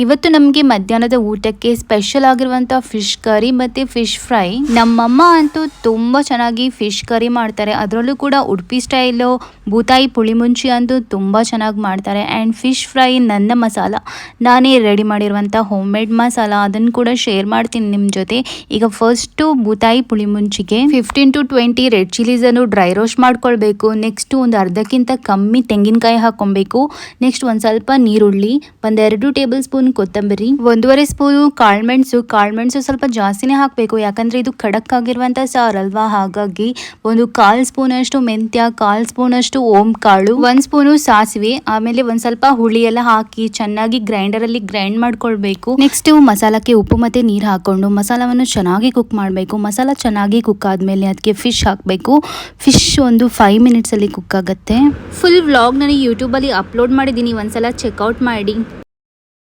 ಇವತ್ತು ನಮಗೆ ಮಧ್ಯಾಹ್ನದ ಊಟಕ್ಕೆ ಸ್ಪೆಷಲ್ ಆಗಿರುವಂಥ ಫಿಶ್ ಕರಿ ಮತ್ತು ಫಿಶ್ ಫ್ರೈ. ನಮ್ಮಮ್ಮ ಅಂತೂ ತುಂಬ ಚೆನ್ನಾಗಿ ಫಿಶ್ ಕರಿ ಮಾಡ್ತಾರೆ. ಅದರಲ್ಲೂ ಕೂಡ ಉಡುಪಿ ಸ್ಟೈಲು ಬೂತಾಯಿ ಪುಳಿಮುಂಚಿ ಅಂತೂ ತುಂಬ ಚೆನ್ನಾಗಿ ಮಾಡ್ತಾರೆ. ಆ್ಯಂಡ್ ಫಿಶ್ ಫ್ರೈ ನನ್ನ ಮಸಾಲ ನಾನೇ ರೆಡಿ ಮಾಡಿರುವಂಥ ಹೋಮ್ ಮೇಡ್ ಮಸಾಲ, ಅದನ್ನು ಕೂಡ ಶೇರ್ ಮಾಡ್ತೀನಿ ನಿಮ್ಮ ಜೊತೆ. ಈಗ ಫಸ್ಟು ಬೂತಾಯಿ ಪುಳಿಮುಂಚಿಗೆ 15 to 20 ರೆಡ್ ಚಿಲ್ಲೀಸನ್ನು ಡ್ರೈ ರೋಸ್ಟ್ ಮಾಡ್ಕೊಳ್ಬೇಕು. ನೆಕ್ಸ್ಟು ಒಂದು ಅರ್ಧಕ್ಕಿಂತ ಕಮ್ಮಿ ತೆಂಗಿನಕಾಯಿ ಹಾಕ್ಕೊಬೇಕು. ನೆಕ್ಸ್ಟ್ ಒಂದು ಸ್ವಲ್ಪ ನೀರುಳ್ಳಿ, ಒಂದು 2 ಟೇಬಲ್ ಸ್ಪೂನ್ ಕೊತ್ತಂಬರಿ, 1.5 ಸ್ಪೂನು ಕಾಳುಮೆಣಸು ಸ್ವಲ್ಪ ಜಾಸ್ತಿನೇ ಹಾಕಬೇಕು, ಯಾಕಂದರೆ ಇದು ಖಡಕ್ ಆಗಿರುವಂಥ ಸಾರಲ್ವಾ. ಹಾಗಾಗಿ ಒಂದು 1/4 ಸ್ಪೂನ್ ಅಷ್ಟು ಮೆಂತ್ಯ, 1/4 ಸ್ಪೂನ್ ಅಷ್ಟು ಓಂ ಕಾಳು, 1 ಸ್ಪೂನು ಸಾಸಿವೆ, ಆಮೇಲೆ ಒಂದು ಸ್ವಲ್ಪ ಹುಳಿ ಎಲ್ಲ ಹಾಕಿ ಚೆನ್ನಾಗಿ ಗ್ರೈಂಡರಲ್ಲಿ ಗ್ರೈಂಡ್ ಮಾಡ್ಕೊಳ್ಬೇಕು. ನೆಕ್ಸ್ಟ್ ಮಸಾಲಕ್ಕೆ ಉಪ್ಪು ಮತ್ತು ನೀರು ಹಾಕೊಂಡು ಮಸಾಲವನ್ನು ಚೆನ್ನಾಗಿ ಕುಕ್ ಮಾಡಬೇಕು. ಮಸಾಲ ಚೆನ್ನಾಗಿ ಕುಕ್ ಆದಮೇಲೆ ಅದಕ್ಕೆ ಫಿಶ್ ಹಾಕಬೇಕು. ಫಿಶ್ ಒಂದು 5 ಮಿನಿಟ್ಸಲ್ಲಿ ಕುಕ್ ಆಗುತ್ತೆ. ಫುಲ್ ವ್ಲಾಗ್ ನನಗೆ ಯೂಟ್ಯೂಬಲ್ಲಿ ಅಪ್ಲೋಡ್ ಮಾಡಿದ್ದೀನಿ, ಒಂದ್ಸಲ ಚೆಕ್ಔಟ್ ಮಾಡಿ.